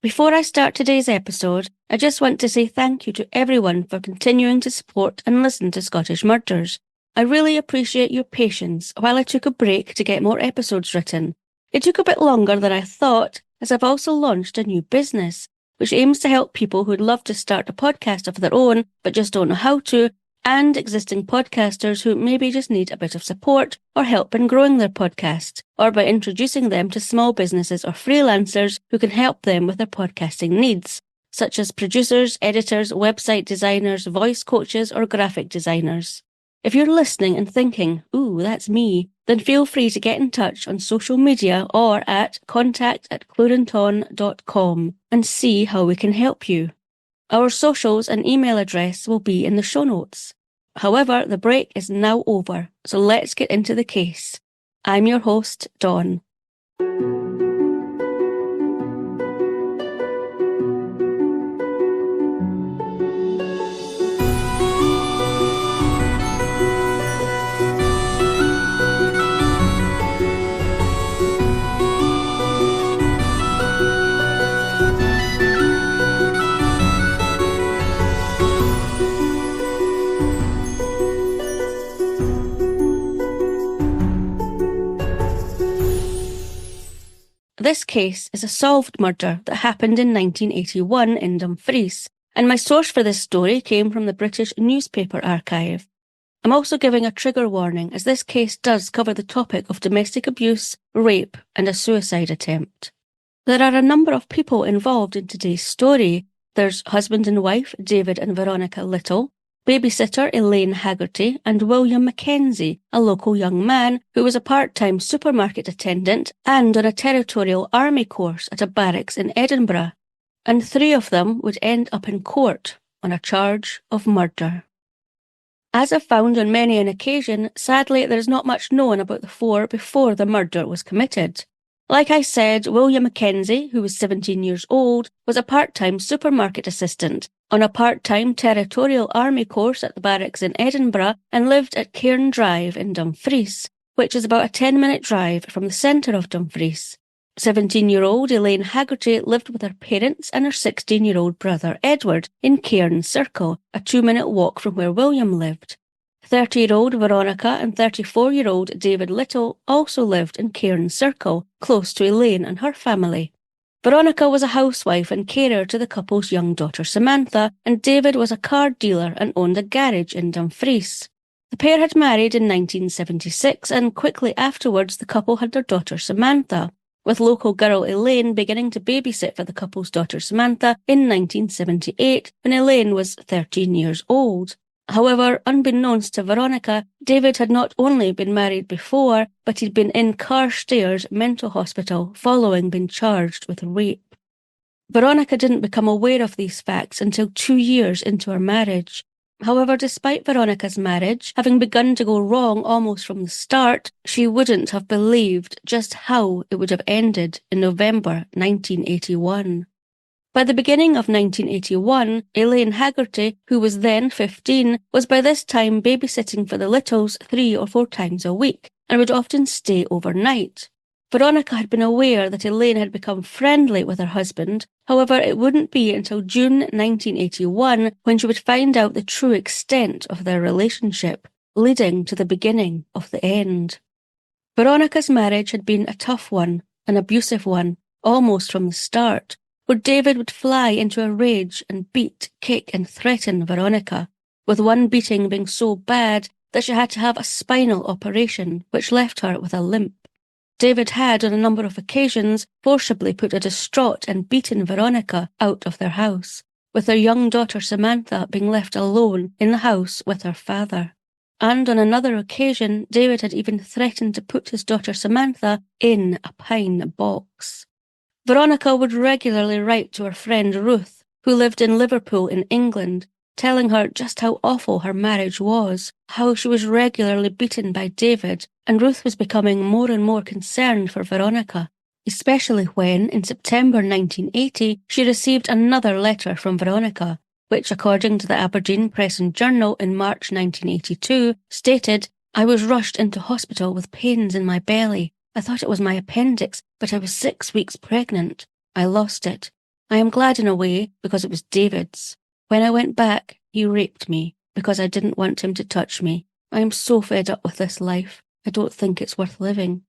Before I start today's episode, I just want to say thank you to everyone for continuing to support and listen to Scottish Murders. I really appreciate your patience while I took a break to get more episodes written. It took a bit longer than I thought, as I've also launched a new business, which aims to help people who'd love to start a podcast of their own but just don't know how to, and existing podcasters who maybe just need a bit of support or help in growing their podcast, or by introducing them to small businesses or freelancers who can help them with their podcasting needs, such as producers, editors, website designers, voice coaches, or graphic designers. If you're listening and thinking, ooh, that's me, then feel free to get in touch on social media or at contact@clurenton.com and see how we can help you. Our socials and email address will be in the show notes. However, the break is now over, so let's get into the case. I'm your host, Dawn. This case is a solved murder that happened in 1981 in Dumfries, and my source for this story came from the British Newspaper Archive. I'm also giving a trigger warning, as this case does cover the topic of domestic abuse, rape, and a suicide attempt. There are a number of people involved in today's story. There's husband and wife David and Veronica Little, babysitter Elaine Haggerty, and William Mackenzie, a local young man who was a part-time supermarket attendant and on a territorial army course at a barracks in Edinburgh. And 3 of them would end up in court on a charge of murder. As I've found on many an occasion, sadly there is not much known about the 4 before the murder was committed. Like I said, William Mackenzie, who was 17 years old, was a part-time supermarket assistant on a part-time territorial army course at the barracks in Edinburgh and lived at Cairn Drive in Dumfries, which is about a 10-minute drive from the centre of Dumfries. 17-year-old Elaine Haggerty lived with her parents and her 16-year-old brother Edward in Cairn Circle, a 2-minute walk from where William lived. 30-year-old Veronica and 34-year-old David Little also lived in Cairn Circle, close to Elaine and her family. Veronica was a housewife and carer to the couple's young daughter Samantha, and David was a car dealer and owned a garage in Dumfries. The pair had married in 1976, and quickly afterwards the couple had their daughter Samantha, with local girl Elaine beginning to babysit for the couple's daughter Samantha in 1978 when Elaine was 13 years old. However, unbeknownst to Veronica, David had not only been married before, but he'd been in Carstairs mental hospital following being charged with rape. Veronica didn't become aware of these facts until 2 years into her marriage. However, despite Veronica's marriage having begun to go wrong almost from the start, she wouldn't have believed just how it would have ended in November 1981. By the beginning of 1981, Elaine Haggerty, who was then 15, was by this time babysitting for the Littles 3 or 4 times a week and would often stay overnight. Veronica had been aware that Elaine had become friendly with her husband. However, it wouldn't be until June 1981 when she would find out the true extent of their relationship, leading to the beginning of the end. Veronica's marriage had been a tough one, an abusive one, almost from the start, where David would fly into a rage and beat, kick and threaten Veronica, with one beating being so bad that she had to have a spinal operation, which left her with a limp. David had, on a number of occasions, forcibly put a distraught and beaten Veronica out of their house, with their young daughter Samantha being left alone in the house with her father. And on another occasion, David had even threatened to put his daughter Samantha in a pine box. Veronica would regularly write to her friend Ruth, who lived in Liverpool in England, telling her just how awful her marriage was, how she was regularly beaten by David, and Ruth was becoming more and more concerned for Veronica, especially when, in September 1980, she received another letter from Veronica, which, according to the Aberdeen Press and Journal in March 1982, stated, "I was rushed into hospital with pains in my belly. I thought it was my appendix, but I was 6 weeks pregnant. I lost it. I am glad in a way because it was David's. When I went back, he raped me because I didn't want him to touch me. I am so fed up with this life. I don't think it's worth living.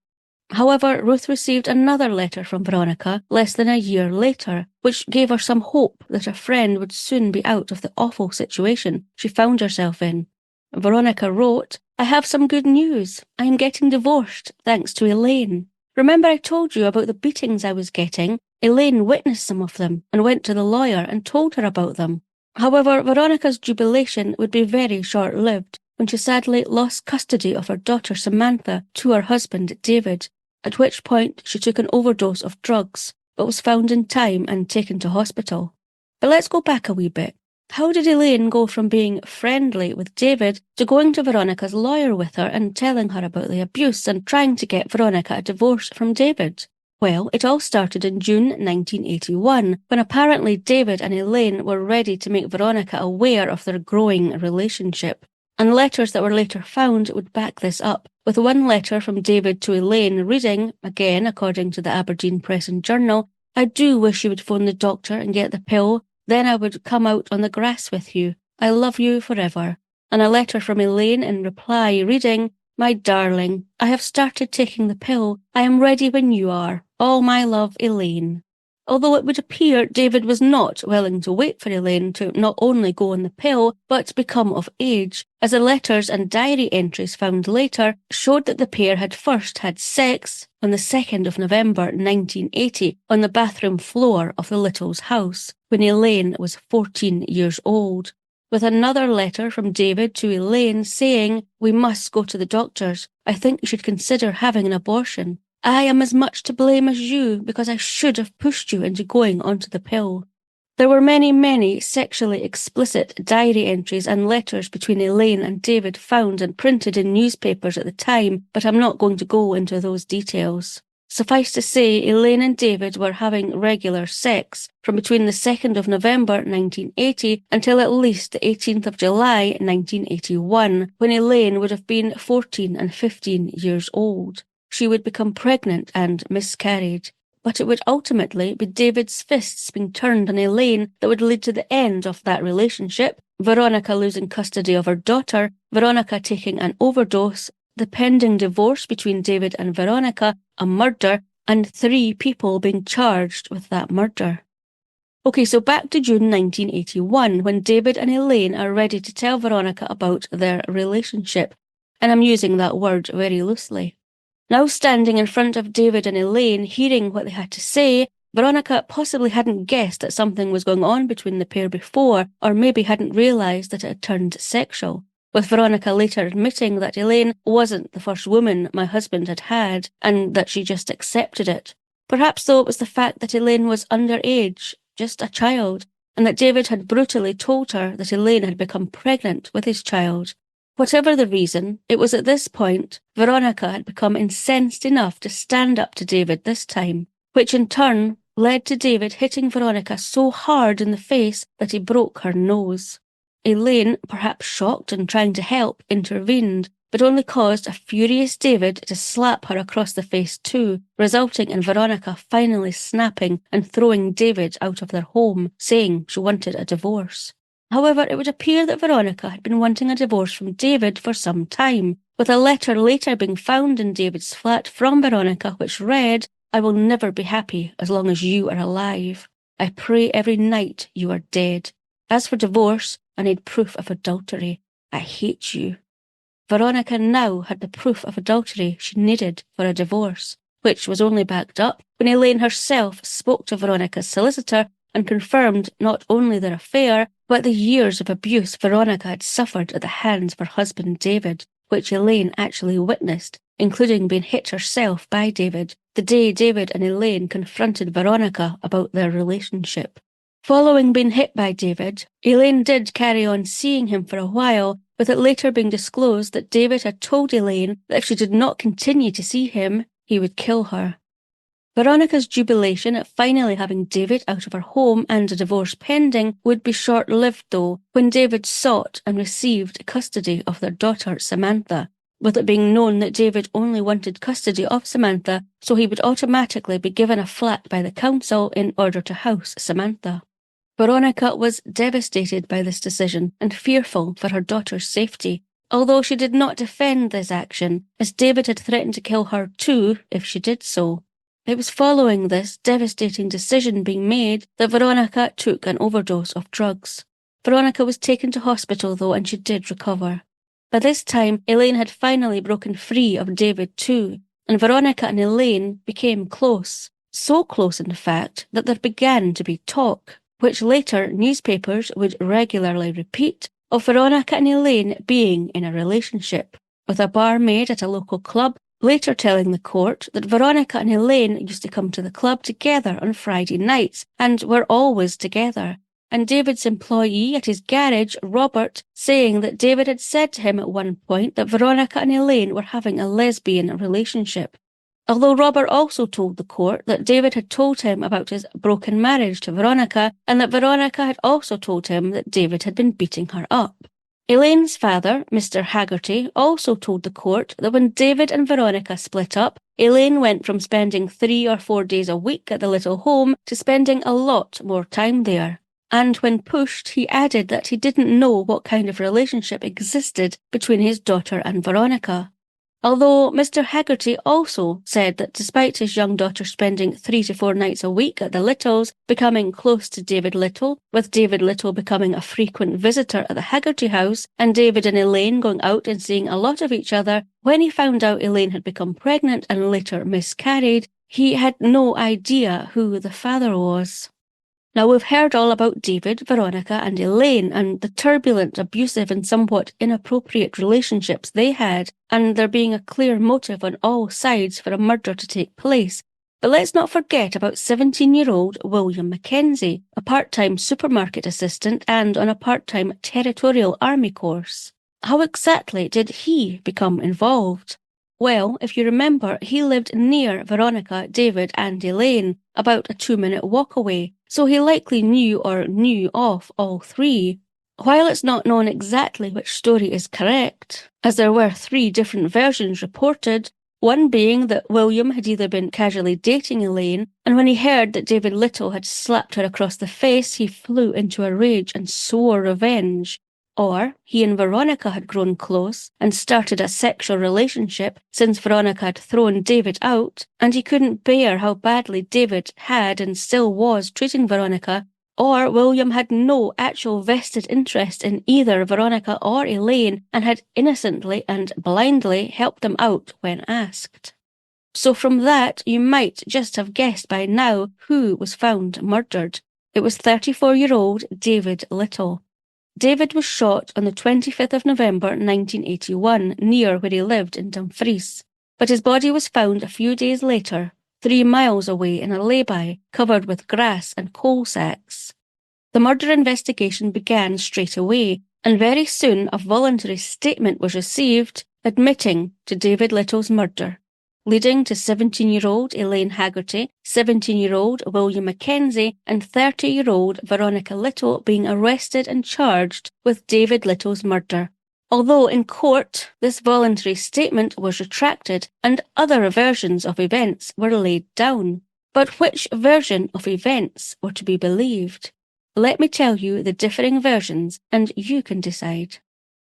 However, Ruth received another letter from Veronica less than a year later, which gave her some hope that a friend would soon be out of the awful situation she found herself in. Veronica wrote, "I have some good news. I am getting divorced, thanks to Elaine. Remember I told you about the beatings I was getting? Elaine witnessed some of them and went to the lawyer and told her about them." However, Veronica's jubilation would be very short-lived when she sadly lost custody of her daughter Samantha to her husband David, at which point she took an overdose of drugs, but was found in time and taken to hospital. But let's go back a wee bit. How did Elaine go from being friendly with David to going to Veronica's lawyer with her and telling her about the abuse and trying to get Veronica a divorce from David? Well, it all started in June 1981, when apparently David and Elaine were ready to make Veronica aware of their growing relationship. And letters that were later found would back this up, with one letter from David to Elaine reading, again according to the Aberdeen Press and Journal, "I do wish you would phone the doctor and get the pill, then I would come out on the grass with you. I love you forever." And a letter from Elaine in reply reading, "My darling, I have started taking the pill. I am ready when you are. All my love, Elaine." Although it would appear David was not willing to wait for Elaine to not only go on the pill, but become of age, as the letters and diary entries found later showed that the pair had first had sex on the 2nd of November 1980 on the bathroom floor of the Littles' house, when Elaine was 14 years old, with another letter from David to Elaine saying, "We must go to the doctors. I think you should consider having an abortion. I am as much to blame as you because I should have pushed you into going onto the pill." There were many sexually explicit diary entries and letters between Elaine and David found and printed in newspapers at the time, but I'm not going to go into those details. Suffice to say, Elaine and David were having regular sex from between the 2nd of November 1980 until at least the 18th of July 1981, when Elaine would have been 14 and 15 years old. She would become pregnant and miscarried. But it would ultimately be David's fists being turned on Elaine that would lead to the end of that relationship, Veronica losing custody of her daughter, Veronica taking an overdose, the pending divorce between David and Veronica, a murder, and 3 people being charged with that murder. Okay, so back to June 1981, when David and Elaine are ready to tell Veronica about their relationship. And I'm using that word very loosely. Now standing in front of David and Elaine, hearing what they had to say, Veronica possibly hadn't guessed that something was going on between the pair before, or maybe hadn't realised that it had turned sexual, with Veronica later admitting that Elaine wasn't the first woman my husband had had, and that she just accepted it. Perhaps though it was the fact that Elaine was underage, just a child, and that David had brutally told her that Elaine had become pregnant with his child. Whatever the reason, it was at this point Veronica had become incensed enough to stand up to David this time, which in turn led to David hitting Veronica so hard in the face that he broke her nose. Elaine, perhaps shocked and trying to help, intervened, but only caused a furious David to slap her across the face too, resulting in Veronica finally snapping and throwing David out of their home, saying she wanted a divorce. However, it would appear that Veronica had been wanting a divorce from David for some time, with a letter later being found in David's flat from Veronica which read, "I will never be happy as long as you are alive. I pray every night you are dead. As for divorce, I need proof of adultery. I hate you." Veronica now had the proof of adultery she needed for a divorce, which was only backed up when Elaine herself spoke to Veronica's solicitor and confirmed not only their affair, but the years of abuse Veronica had suffered at the hands of her husband David, which Elaine actually witnessed, including being hit herself by David, the day David and Elaine confronted Veronica about their relationship. Following being hit by David, Elaine did carry on seeing him for a while, with it later being disclosed that David had told Elaine that if she did not continue to see him, he would kill her. Veronica's jubilation at finally having David out of her home and a divorce pending would be short-lived though, when David sought and received custody of their daughter Samantha. with it being known that David only wanted custody of Samantha, so he would automatically be given a flat by the council in order to house Samantha. Veronica was devastated by this decision and fearful for her daughter's safety, although she did not defend this action, as David had threatened to kill her too if she did so. It was following this devastating decision being made that Veronica took an overdose of drugs. Veronica was taken to hospital though, and she did recover. By this time, Elaine had finally broken free of David too, and Veronica and Elaine became close. So close, in fact, that there began to be talk, which later newspapers would regularly repeat, of Veronica and Elaine being in a relationship, with a barmaid at a local club later telling the court that Veronica and Elaine used to come to the club together on Friday nights and were always together, and David's employee at his garage, Robert, saying that David had said to him at one point that Veronica and Elaine were having a lesbian relationship. Although Robert also told the court that David had told him about his broken marriage to Veronica, and that Veronica had also told him that David had been beating her up. Elaine's father, Mr. Haggerty, also told the court that when David and Veronica split up, Elaine went from spending 3 or 4 days a week at the little home to spending a lot more time there. And when pushed, he added that he didn't know what kind of relationship existed between his daughter and Veronica. Although Mr. Haggerty also said that despite his young daughter spending 3 to 4 nights a week at the Littles, becoming close to David Little, with David Little becoming a frequent visitor at the Haggerty house, and David and Elaine going out and seeing a lot of each other, when he found out Elaine had become pregnant and later miscarried, he had no idea who the father was. Now, we've heard all about David, Veronica and Elaine and the turbulent, abusive and somewhat inappropriate relationships they had, and there being a clear motive on all sides for a murder to take place. But let's not forget about 17-year-old William Mackenzie, a part-time supermarket assistant and on a part-time territorial army course. How exactly did he become involved? Well, if you remember, he lived near Veronica, David and Elaine, about a 2-minute walk away, so he likely knew of all three. While it's not known exactly which story is correct, as there were 3 different versions reported, one being that William had either been casually dating Elaine, and when he heard that David Little had slapped her across the face, he flew into a rage and swore revenge. Or he and Veronica had grown close and started a sexual relationship since Veronica had thrown David out, and he couldn't bear how badly David had and still was treating Veronica. Or William had no actual vested interest in either Veronica or Elaine and had innocently and blindly helped them out when asked. So from that, you might just have guessed by now who was found murdered. It was 34-year-old David Little. David was shot on the 25th of November 1981 near where he lived in Dumfries, but his body was found a few days later, 3 miles away in a lay-by covered with grass and coal sacks. The murder investigation began straight away, and very soon a voluntary statement was received admitting to David Little's murder, leading to 17-year-old Elaine Haggerty, 17-year-old William Mackenzie, and 30-year-old Veronica Little being arrested and charged with David Little's murder. Although in court, this voluntary statement was retracted and other versions of events were laid down. But which version of events were to be believed? Let me tell you the differing versions, and you can decide.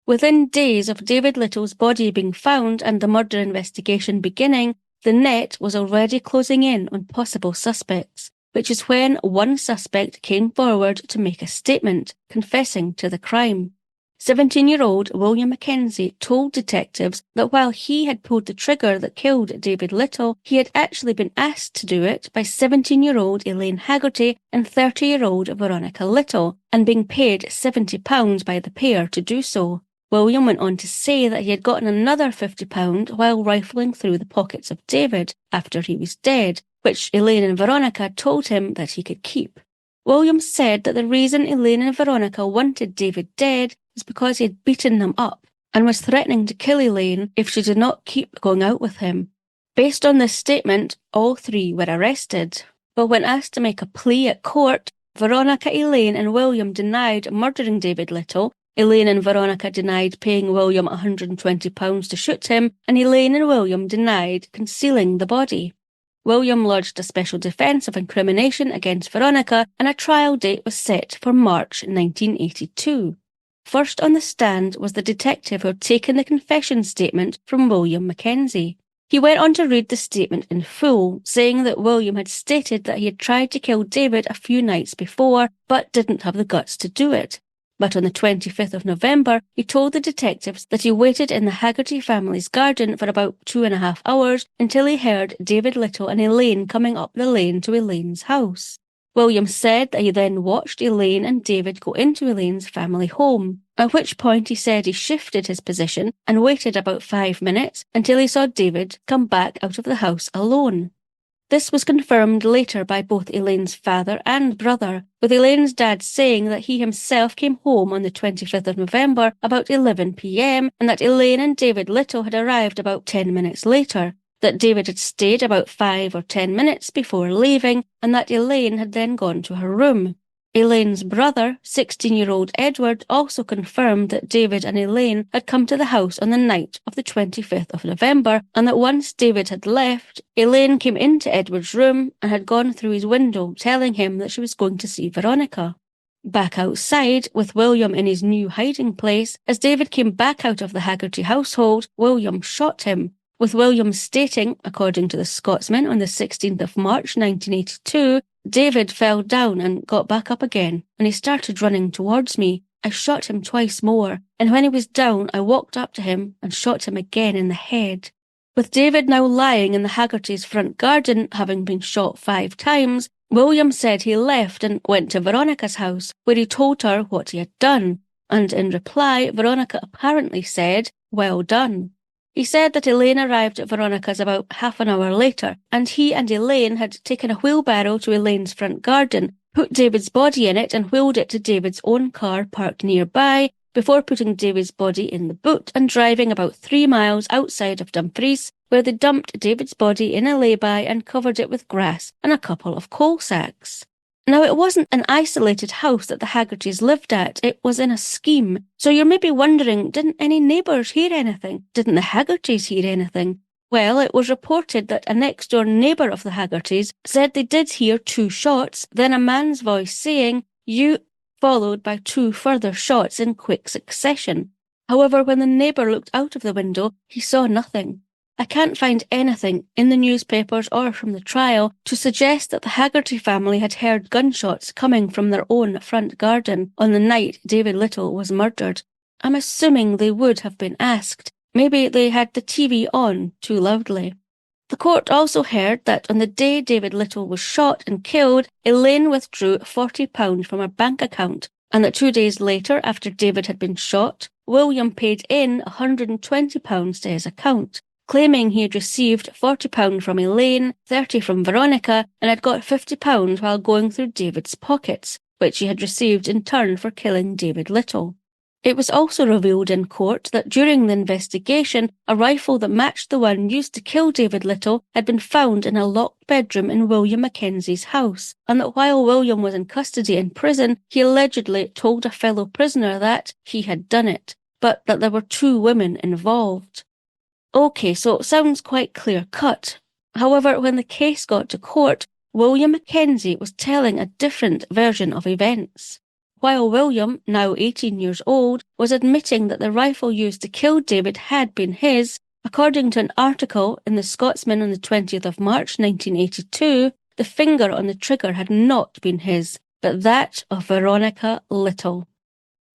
Within days of David Little's body being found and the murder investigation beginning, the net was already closing in on possible suspects, which is when one suspect came forward to make a statement, confessing to the crime. 17-year-old William Mackenzie told detectives that while he had pulled the trigger that killed David Little, he had actually been asked to do it by 17-year-old Elaine Haggerty and 30-year-old Veronica Little, and being paid £70 by the pair to do so. William went on to say that he had gotten another £50 while rifling through the pockets of David after he was dead, which Elaine and Veronica told him that he could keep. William said that the reason Elaine and Veronica wanted David dead was because he had beaten them up and was threatening to kill Elaine if she did not keep going out with him. Based on this statement, all 3 were arrested, but when asked to make a plea at court, Veronica, Elaine and William denied murdering David Little, Elaine and Veronica denied paying William £120 to shoot him, and Elaine and William denied concealing the body. William lodged a special defence of incrimination against Veronica, and a trial date was set for March 1982. First on the stand was the detective who had taken the confession statement from William Mackenzie. He went on to read the statement in full, saying that William had stated that he had tried to kill David a few nights before, but didn't have the guts to do it. But on the 25th of November, he told the detectives that he waited in the Haggerty family's garden for about 2.5 hours until he heard David Little and Elaine coming up the lane to Elaine's house. William said that he then watched Elaine and David go into Elaine's family home, at which point he said he shifted his position and waited about 5 minutes until he saw David come back out of the house alone. This was confirmed later by both Elaine's father and brother, with Elaine's dad saying that he himself came home on the 25th of November about 11 p.m. and that Elaine and David Little had arrived about 10 minutes later, that David had stayed about 5 or 10 minutes before leaving, and that Elaine had then gone to her room. Elaine's brother, 16-year-old Edward, also confirmed that David and Elaine had come to the house on the night of the 25th of November, and that once David had left, Elaine came into Edward's room and had gone through his window, telling him that she was going to see Veronica. Back outside, with William in his new hiding place, as David came back out of the Haggerty household, William shot him, with William stating, according to the Scotsman on the 16th of March 1982, David fell down and got back up again, and he started running towards me. I shot him twice more, and when he was down, I walked up to him and shot him again in the head. With David now lying in the Haggerty's front garden, having been shot 5 times, William said he left and went to Veronica's house, where he told her what he had done, and in reply, Veronica apparently said, "Well done." He said that Elaine arrived at Veronica's about half an hour later, and he and Elaine had taken a wheelbarrow to Elaine's front garden, put David's body in it and wheeled it to David's own car parked nearby, before putting David's body in the boot and driving about 3 miles outside of Dumfries, where they dumped David's body in a lay-by and covered it with grass and a couple of coal sacks. Now, it wasn't an isolated house that the Haggertys lived at, it was in a scheme. So you're maybe wondering, didn't any neighbours hear anything? Didn't the Haggertys hear anything? Well, it was reported that a next-door neighbour of the Haggertys said they did hear 2 shots, then a man's voice saying, "You," followed by 2 further shots in quick succession. However, when the neighbour looked out of the window, he saw nothing. I can't find anything in the newspapers or from the trial to suggest that the Haggerty family had heard gunshots coming from their own front garden on the night David Little was murdered. I'm assuming they would have been asked. Maybe they had the TV on too loudly. The court also heard that on the day David Little was shot and killed, Elaine withdrew £40 from her bank account, and that 2 days later, after David had been shot, William paid in £120 to his account, claiming he had received £40 from Elaine, £30 from Veronica, and had got £50 while going through David's pockets, which he had received in turn for killing David Little. It was also revealed in court that during the investigation, a rifle that matched the one used to kill David Little had been found in a locked bedroom in William Mackenzie's house, and that while William was in custody in prison, he allegedly told a fellow prisoner that he had done it, but that there were 2 women involved. Okay, so it sounds quite clear-cut. However, when the case got to court, William Mackenzie was telling a different version of events. While William, now 18 years old, was admitting that the rifle used to kill David had been his, according to an article in the Scotsman on the 20th of March 1982, the finger on the trigger had not been his, but that of Veronica Little.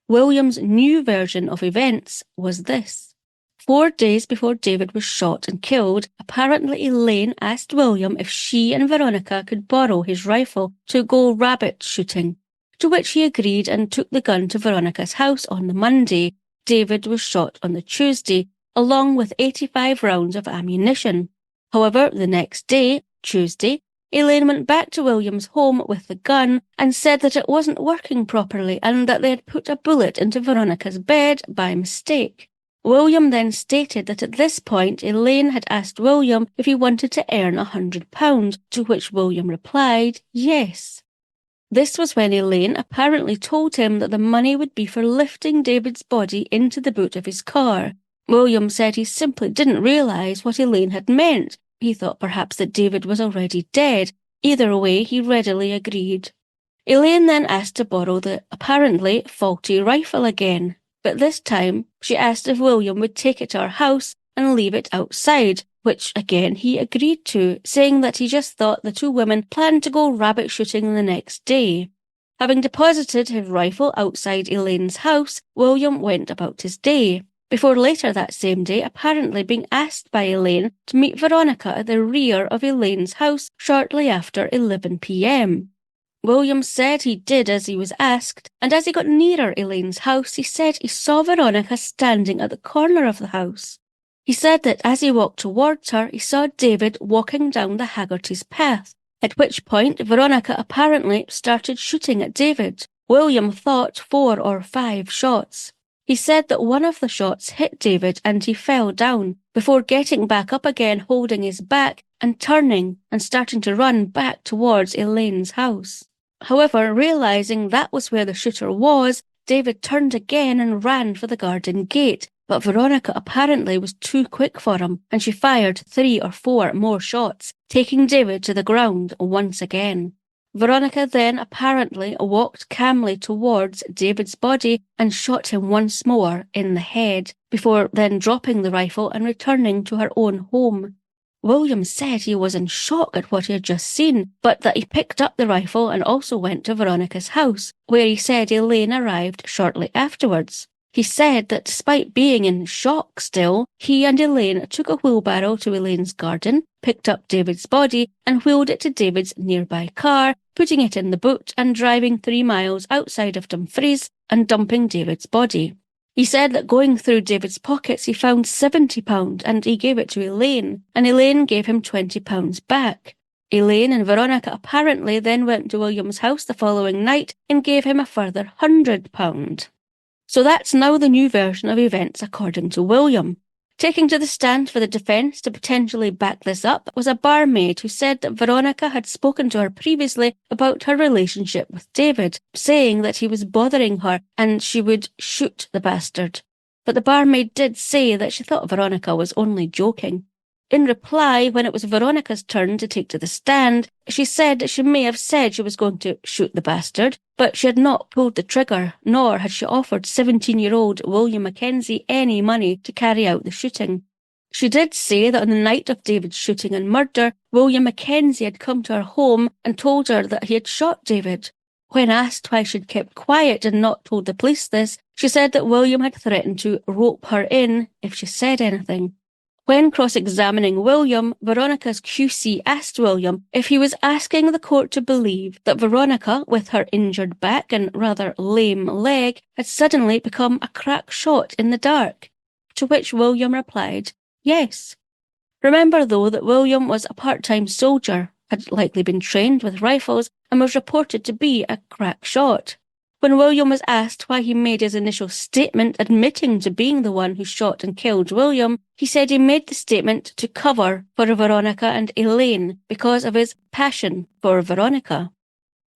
William's new version of events was this. 4 days before David was shot and killed, apparently Elaine asked William if she and Veronica could borrow his rifle to go rabbit shooting, to which he agreed and took the gun to Veronica's house on the Monday. David was shot on the Tuesday, along with 85 rounds of ammunition. However, the next day, Tuesday, Elaine went back to William's home with the gun and said that it wasn't working properly and that they had put a bullet into Veronica's bed by mistake. William then stated that at this point Elaine had asked William if he wanted to earn £100, to which William replied, yes. This was when Elaine apparently told him that the money would be for lifting David's body into the boot of his car. William said he simply didn't realise what Elaine had meant. He thought perhaps that David was already dead. Either way, he readily agreed. Elaine then asked to borrow the apparently faulty rifle again, but this time she asked if William would take it to her house and leave it outside, which again he agreed to, saying that he just thought the two women planned to go rabbit shooting the next day. Having deposited his rifle outside Elaine's house, William went about his day, before later that same day apparently being asked by Elaine to meet Veronica at the rear of Elaine's house shortly after 11 p.m. William said he did as he was asked, and as he got nearer Elaine's house, he said he saw Veronica standing at the corner of the house. He said that as he walked towards her, he saw David walking down the Haggerty's path, at which point Veronica apparently started shooting at David. William thought 4 or 5 shots. He said that one of the shots hit David and he fell down, before getting back up again holding his back and turning and starting to run back towards Elaine's house. However, realising that was where the shooter was, David turned again and ran for the garden gate, but Veronica apparently was too quick for him, and she fired 3 or 4 more shots, taking David to the ground once again. Veronica then apparently walked calmly towards David's body and shot him once more in the head, before then dropping the rifle and returning to her own home. William said he was in shock at what he had just seen, but that he picked up the rifle and also went to Veronica's house, where he said Elaine arrived shortly afterwards. He said that despite being in shock still, he and Elaine took a wheelbarrow to Elaine's garden, picked up David's body and wheeled it to David's nearby car, putting it in the boot and driving 3 miles outside of Dumfries and dumping David's body. He said that going through David's pockets he found £70 and he gave it to Elaine, and Elaine gave him £20 back. Elaine and Veronica apparently then went to William's house the following night and gave him a further £100. So that's now the new version of events according to William. Taking to the stand for the defence to potentially back this up was a barmaid who said that Veronica had spoken to her previously about her relationship with David, saying that he was bothering her and she would shoot the bastard. But the barmaid did say that she thought Veronica was only joking. In reply, when it was Veronica's turn to take to the stand, she said that she may have said she was going to shoot the bastard, but she had not pulled the trigger, nor had she offered 17-year-old William Mackenzie any money to carry out the shooting. She did say that on the night of David's shooting and murder, William Mackenzie had come to her home and told her that he had shot David. When asked why she'd kept quiet and not told the police this, she said that William had threatened to rope her in if she said anything. When cross-examining William, Veronica's QC asked William if he was asking the court to believe that Veronica, with her injured back and rather lame leg, had suddenly become a crack shot in the dark, to which William replied, yes. Remember though that William was a part-time soldier, had likely been trained with rifles, and was reported to be a crack shot. When William was asked why he made his initial statement admitting to being the one who shot and killed William, he said he made the statement to cover for Veronica and Elaine because of his passion for Veronica.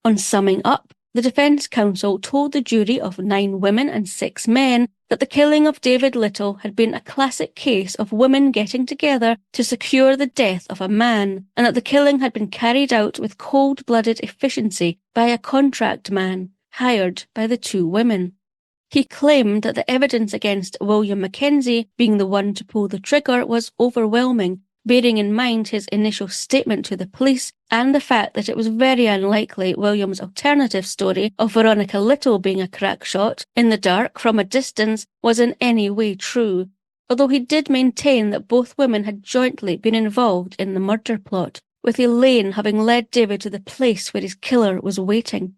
On summing up, the defence counsel told the jury of 9 women and 6 men that the killing of David Little had been a classic case of women getting together to secure the death of a man, and that the killing had been carried out with cold-blooded efficiency by a contract man hired by the 2 women. He claimed that the evidence against William Mackenzie being the one to pull the trigger was overwhelming, bearing in mind his initial statement to the police and the fact that it was very unlikely William's alternative story of Veronica Little being a crack shot in the dark from a distance was in any way true, although he did maintain that both women had jointly been involved in the murder plot, with Elaine having led David to the place where his killer was waiting.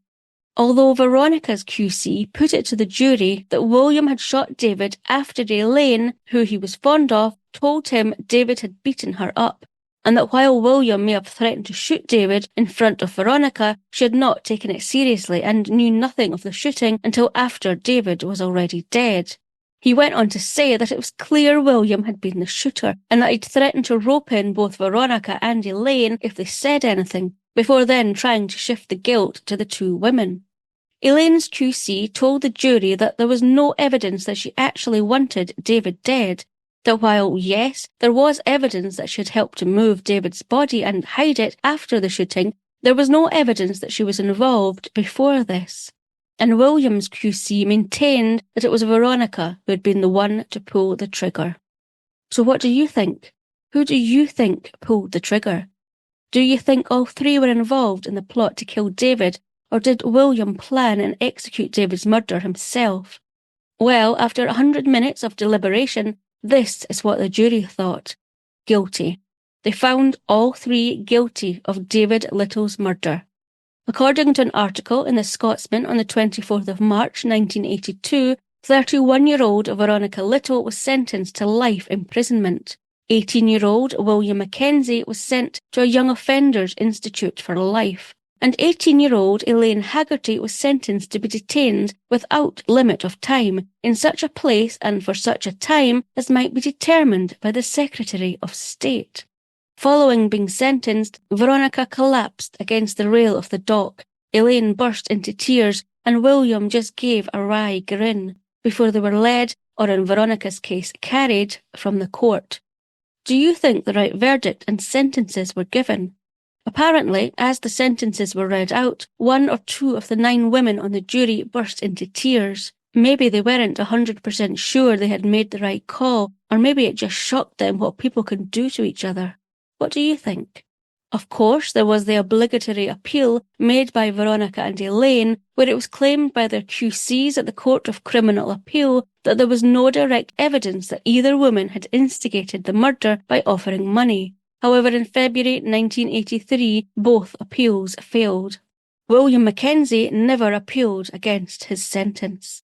Although Veronica's QC put it to the jury that William had shot David after Elaine, who he was fond of, told him David had beaten her up, and that while William may have threatened to shoot David in front of Veronica, she had not taken it seriously and knew nothing of the shooting until after David was already dead. He went on to say that it was clear William had been the shooter and that he'd threatened to rope in both Veronica and Elaine if they said anything, before then trying to shift the guilt to the two women. Elaine's QC told the jury that there was no evidence that she actually wanted David dead, that while, yes, there was evidence that she had helped to move David's body and hide it after the shooting, there was no evidence that she was involved before this. And William's QC maintained that it was Veronica who had been the one to pull the trigger. So what do you think? Who do you think pulled the trigger? Do you think all three were involved in the plot to kill David, or did William plan and execute David's murder himself? Well, after 100 minutes of deliberation, this is what the jury thought. Guilty. They found all three guilty of David Little's murder. According to an article in The Scotsman on the 24th of March 1982, 31-year-old Veronica Little was sentenced to life imprisonment. 18-year-old William Mackenzie was sent to a Young Offenders Institute for life, and 18-year-old Elaine Haggerty was sentenced to be detained without limit of time in such a place and for such a time as might be determined by the Secretary of State. Following being sentenced, Veronica collapsed against the rail of the dock. Elaine burst into tears and William just gave a wry grin before they were led, or in Veronica's case, carried from the court. Do you think the right verdict and sentences were given? Apparently, as the sentences were read out, 1 or 2 of the 9 women on the jury burst into tears. Maybe they weren't 100% sure they had made the right call, or maybe it just shocked them what people can do to each other. What do you think? Of course, there was the obligatory appeal made by Veronica and Elaine, where it was claimed by their QCs at the Court of Criminal Appeal that there was no direct evidence that either woman had instigated the murder by offering money. However, in February 1983, both appeals failed. William Mackenzie never appealed against his sentence.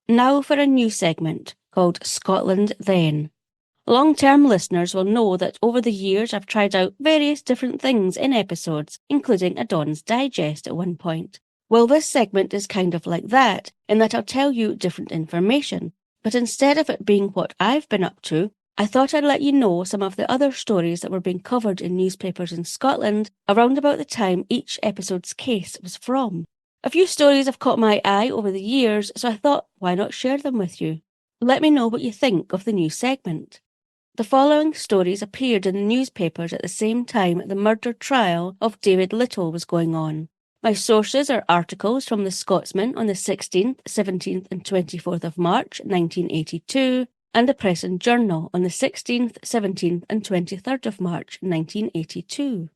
Now for a new segment called Scotland Then. Long-term listeners will know that over the years I've tried out various different things in episodes, including a Dawn's Digest at one point. Well, this segment is kind of like that, in that I'll tell you different information. But instead of it being what I've been up to, I thought I'd let you know some of the other stories that were being covered in newspapers in Scotland around about the time each episode's case was from. A few stories have caught my eye over the years, so I thought, why not share them with you? Let me know what you think of the new segment. The following stories appeared in the newspapers at the same time the murder trial of David Little was going on. My sources are articles from The Scotsman on the 16th, 17th and 24th of March 1982 and the Press and Journal on the 16th, 17th and 23rd of March 1982.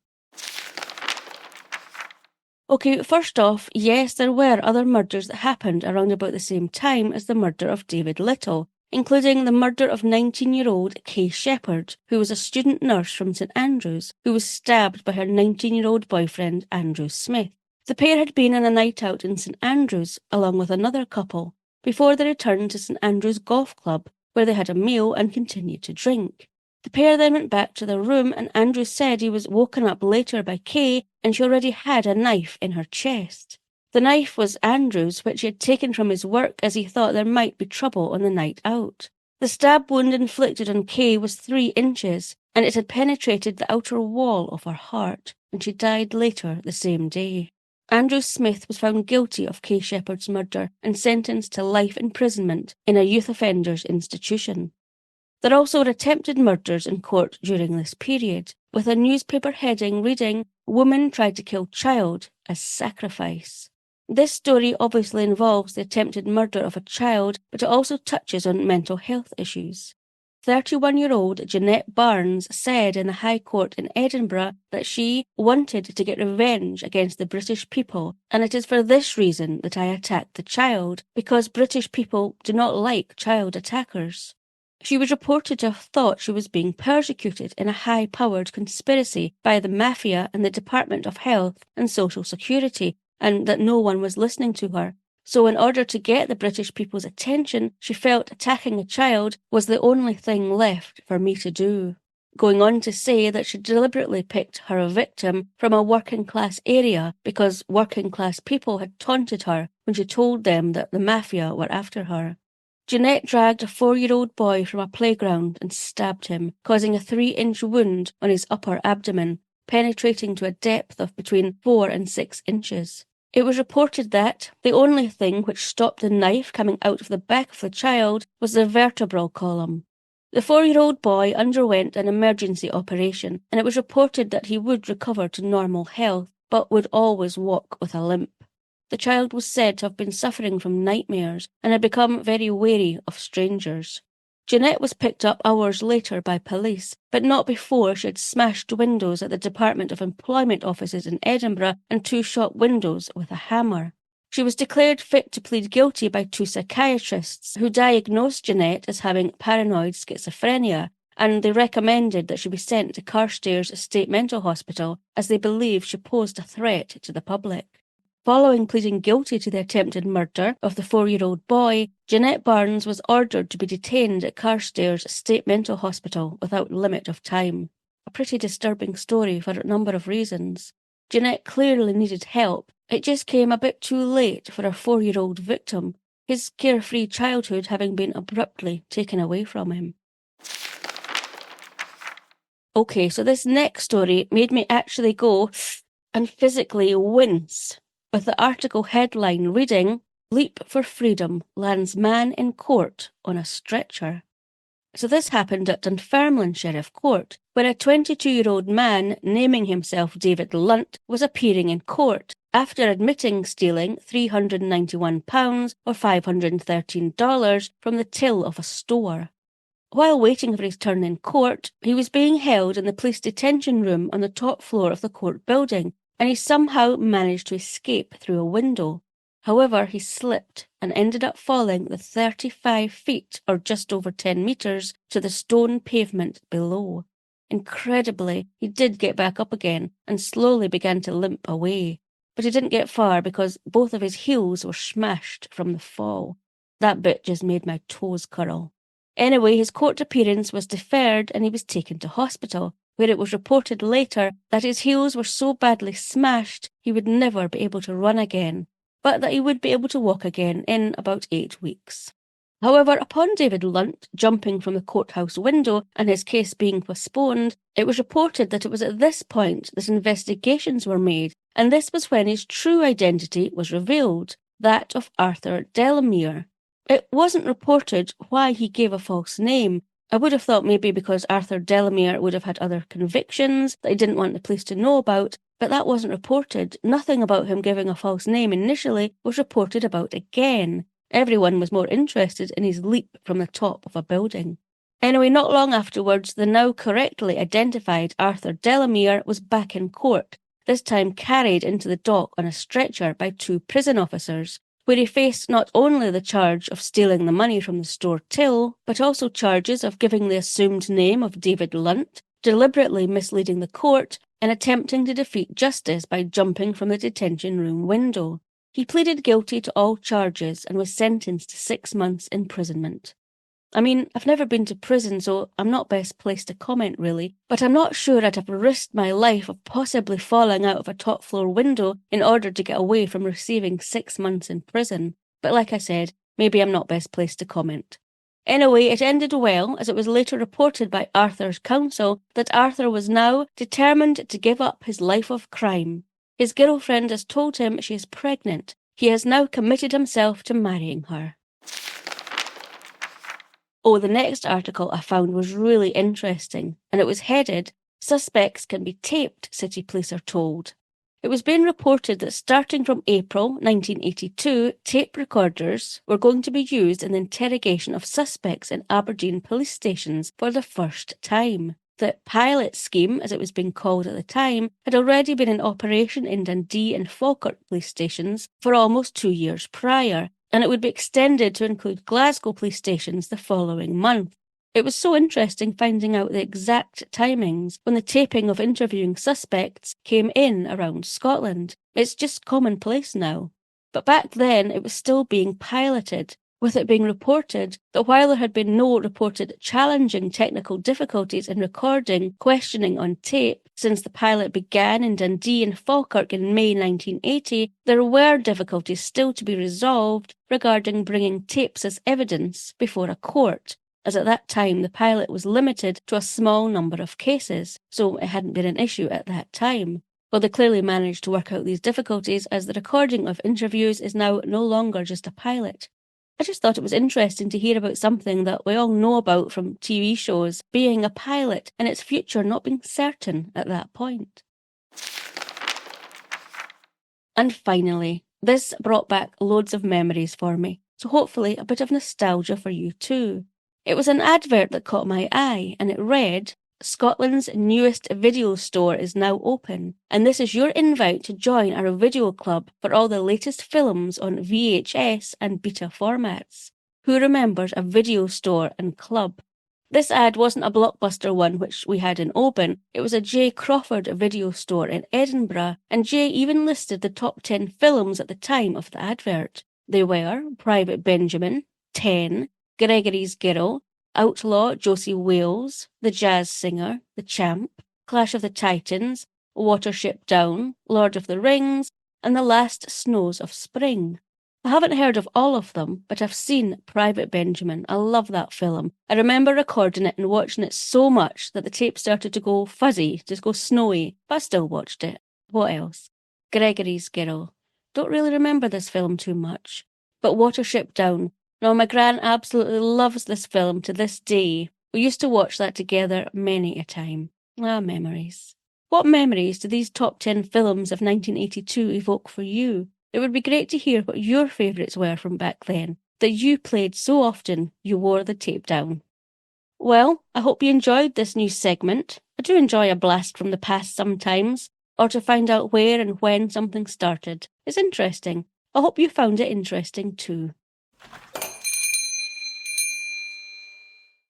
Okay, first off, yes, there were other murders that happened around about the same time as the murder of David Little, including the murder of 19-year-old Kay Shepherd, who was a student nurse from St Andrews, who was stabbed by her 19-year-old boyfriend, Andrew Smith. The pair had been on a night out in St Andrews, along with another couple, before they returned to St Andrews Golf Club, where they had a meal and continued to drink. The pair then went back to their room, and Andrew said he was woken up later by Kay, and she already had a knife in her chest. The knife was Andrew's, which he had taken from his work as he thought there might be trouble on the night out. The stab wound inflicted on Kay was 3 inches, and it had penetrated the outer wall of her heart, and she died later the same day. Andrew Smith was found guilty of Kay Shepherd's murder and sentenced to life imprisonment in a youth offenders institution. There also were attempted murders in court during this period, with a newspaper heading reading, "Woman tried to kill child as sacrifice." This story obviously involves the attempted murder of a child, but it also touches on mental health issues. 31-year-old Jeanette Barnes said in the High Court in Edinburgh that she wanted to get revenge against the British people, and it is for this reason that I attacked the child, because British people do not like child attackers. She was reported to have thought she was being persecuted in a high-powered conspiracy by the Mafia and the Department of Health and Social Security, and that no one was listening to her. So in order to get the British people's attention, she felt attacking a child was the only thing left for me to do. Going on to say that she deliberately picked her victim from a working-class area because working-class people had taunted her when she told them that the Mafia were after her. Jeanette dragged a 4-year-old boy from a playground and stabbed him, causing a 3-inch wound on his upper abdomen, penetrating to a depth of between 4 and 6 inches. It was reported that the only thing which stopped the knife coming out of the back of the child was the vertebral column. The 4-year-old boy underwent an emergency operation, and it was reported that he would recover to normal health, but would always walk with a limp. The child was said to have been suffering from nightmares and had become very wary of strangers. Jeanette was picked up hours later by police, but not before she had smashed windows at the Department of Employment offices in Edinburgh and 2 shop windows with a hammer. She was declared fit to plead guilty by 2 psychiatrists who diagnosed Jeanette as having paranoid schizophrenia, and they recommended that she be sent to Carstairs State Mental Hospital as they believed she posed a threat to the public. Following pleading guilty to the attempted murder of the 4-year-old boy, Jeanette Barnes was ordered to be detained at Carstairs State Mental Hospital without limit of time. A pretty disturbing story for a number of reasons. Jeanette clearly needed help. It just came a bit too late for her 4-year-old victim, his carefree childhood having been abruptly taken away from him. Okay, so this next story made me actually go and physically wince, with the article headline reading, "Leap for Freedom Lands Man in Court on a Stretcher." So this happened at Dunfermline Sheriff Court, where a 22-year-old man naming himself David Lunt was appearing in court after admitting stealing £391 or $513 from the till of a store. While waiting for his turn in court, he was being held in the police detention room on the top floor of the court building, and he somehow managed to escape through a window. However, he slipped and ended up falling the 35 feet, or just over 10 metres, to the stone pavement below. Incredibly, he did get back up again and slowly began to limp away. But he didn't get far because both of his heels were smashed from the fall. That bit just made my toes curl. Anyway, his court appearance was deferred and he was taken to hospital, where it was reported later that his heels were so badly smashed he would never be able to run again, but that he would be able to walk again in about 8 weeks. However, upon David Lunt jumping from the courthouse window and his case being postponed, it was reported that it was at this point that investigations were made, and this was when his true identity was revealed, that of Arthur Delamere. It wasn't reported why he gave a false name. I would have thought maybe because Arthur Delamere would have had other convictions that he didn't want the police to know about, but that wasn't reported. Nothing about him giving a false name initially was reported about again. Everyone was more interested in his leap from the top of a building. Anyway, not long afterwards, the now correctly identified Arthur Delamere was back in court, this time carried into the dock on a stretcher by 2 prison officers, where he faced not only the charge of stealing the money from the store till, but also charges of giving the assumed name of David Lunt, deliberately misleading the court, and attempting to defeat justice by jumping from the detention room window. He pleaded guilty to all charges and was sentenced to 6 months imprisonment. I mean, I've never been to prison, so I'm not best placed to comment really, but I'm not sure I'd have risked my life of possibly falling out of a top floor window in order to get away from receiving 6 months in prison. But like I said, maybe I'm not best placed to comment. Anyway, it ended well, as it was later reported by Arthur's counsel that Arthur was now determined to give up his life of crime. His girlfriend has told him she is pregnant. He has now committed himself to marrying her. Oh, the next article I found was really interesting, and it was headed, "Suspects can be taped, city police are told." It was being reported that starting from April 1982, tape recorders were going to be used in the interrogation of suspects in Aberdeen police stations for the first time. The pilot scheme, as it was being called at the time, had already been in operation in Dundee and Falkirk police stations for almost 2 years prior, and it would be extended to include Glasgow police stations the following month. It was so interesting finding out the exact timings when the taping of interviewing suspects came in around Scotland. It's just commonplace now. But back then it was still being piloted, with it being reported that while there had been no reported challenging technical difficulties in recording questioning on tape since the pilot began in Dundee and Falkirk in May 1980, there were difficulties still to be resolved regarding bringing tapes as evidence before a court, as at that time the pilot was limited to a small number of cases, so it hadn't been an issue at that time. Well, they clearly managed to work out these difficulties, as the recording of interviews is now no longer just a pilot. I just thought it was interesting to hear about something that we all know about from TV shows, being a pilot and its future not being certain at that point. And finally, this brought back loads of memories for me, so hopefully a bit of nostalgia for you too. It was an advert that caught my eye, and it read, "Scotland's newest video store is now open, and this is your invite to join our video club for all the latest films on VHS and beta formats. Who remembers a video store and club?" This ad wasn't a Blockbuster one which we had in Oban, it was a J. Crawford video store in Edinburgh, and J even listed the top 10 films at the time of the advert. They were Private Benjamin, 10, Gregory's Girl, Outlaw Josie Wales, The Jazz Singer, The Champ, Clash of the Titans, Watership Down, Lord of the Rings, and The Last Snows of Spring. I haven't heard of all of them, but I've seen Private Benjamin. I love that film. I remember recording it and watching it so much that the tape started to go fuzzy, just go snowy, but I still watched it. What else? Gregory's Girl. Don't really remember this film too much. But Watership Down. No, my gran absolutely loves this film to this day. We used to watch that together many a time. Memories. What memories do these top 10 films of 1982 evoke for you? It would be great to hear what your favourites were from back then, that you played so often you wore the tape down. Well, I hope you enjoyed this new segment. I do enjoy a blast from the past sometimes, or to find out where and when something started. It's interesting. I hope you found it interesting too.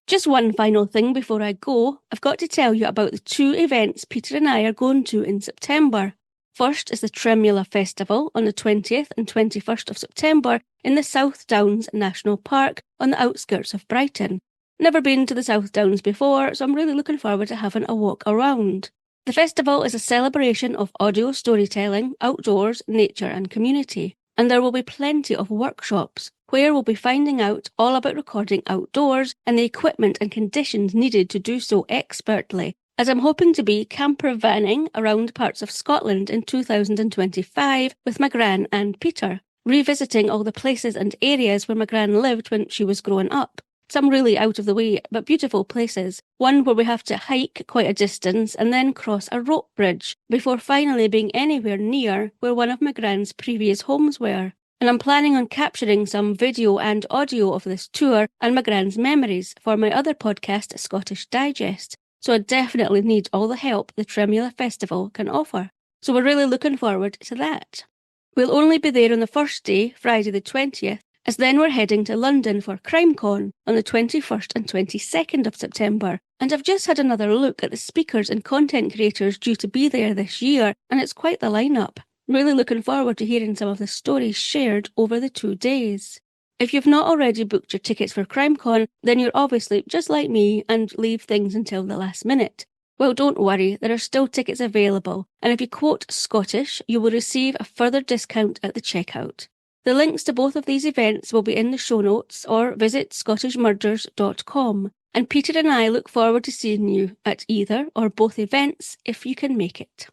Just one final thing before I go. I've got to tell you about the 2 events Peter and I are going to in September. First is the Tremula Festival on the 20th and 21st of September in the South Downs National Park on the outskirts of Brighton. Never been to the South Downs before, so I'm really looking forward to having a walk around. The festival is a celebration of audio storytelling, outdoors, nature and community. And there will be plenty of workshops where we'll be finding out all about recording outdoors and the equipment and conditions needed to do so expertly, as I'm hoping to be camper vanning around parts of Scotland in 2025 with my gran and Peter, revisiting all the places and areas where my gran lived when she was growing up. Some really out of the way but beautiful places, one where we have to hike quite a distance and then cross a rope bridge before finally being anywhere near where one of my gran's previous homes were. And I'm planning on capturing some video and audio of this tour and my gran's memories for my other podcast, Scottish Digest. So I definitely need all the help the Tremula Festival can offer. So we're really looking forward to that. We'll only be there on the first day, Friday the 20th, as then we're heading to London for CrimeCon on the 21st and 22nd of September. And I've just had another look at the speakers and content creators due to be there this year, and it's quite the lineup. Really looking forward to hearing some of the stories shared over the 2 days. If you've not already booked your tickets for CrimeCon, then you're obviously just like me and leave things until the last minute. Well, don't worry, there are still tickets available, and if you quote Scottish, you will receive a further discount at the checkout. The links to both of these events will be in the show notes, or visit scottishmurders.com, and Peter and I look forward to seeing you at either or both events if you can make it.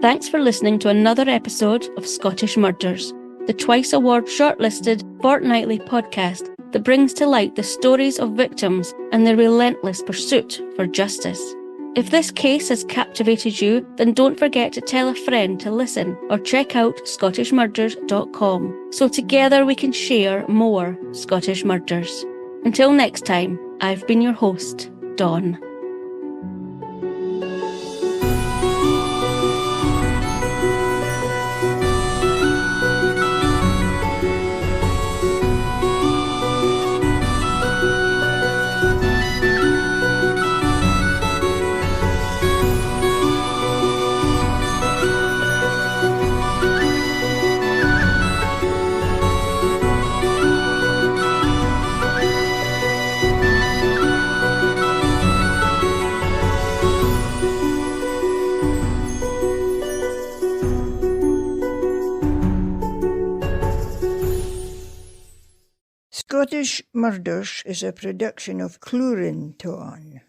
Thanks for listening to another episode of Scottish Murders, the twice award shortlisted fortnightly podcast that brings to light the stories of victims and their relentless pursuit for justice. If this case has captivated you, then don't forget to tell a friend to listen or check out scottishmurders.com so together we can share more Scottish Murders. Until next time, I've been your host, Dawn. Scottish Murders is a production of Clurin Ton.